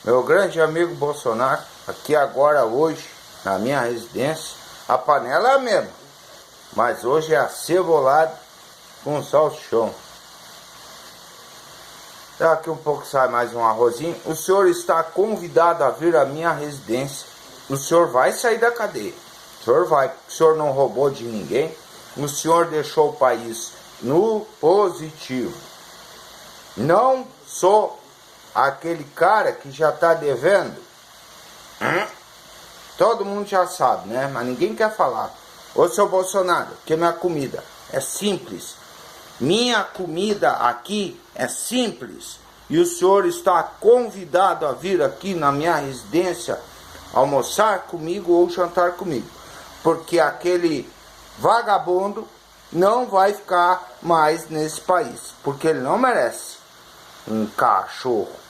Meu grande amigo Bolsonaro, aqui agora hoje, na minha residência, a panela é a mesma, mas hoje é acebolado com salsichão. Daqui um pouco sai mais um arrozinho. O senhor está convidado a vir à minha residência. O senhor vai sair da cadeia. O senhor vai. O senhor não roubou de ninguém. O senhor deixou o país no positivo. Não sou aquele cara que já está devendo. Todo mundo já sabe, né? Mas ninguém quer falar. Ô, seu Bolsonaro, que minha comida é simples. Minha comida aqui é simples. E o senhor está convidado a vir aqui na minha residência almoçar comigo ou jantar comigo. Porque aquele vagabundo não vai ficar mais nesse país. Porque ele não merece um cachorro.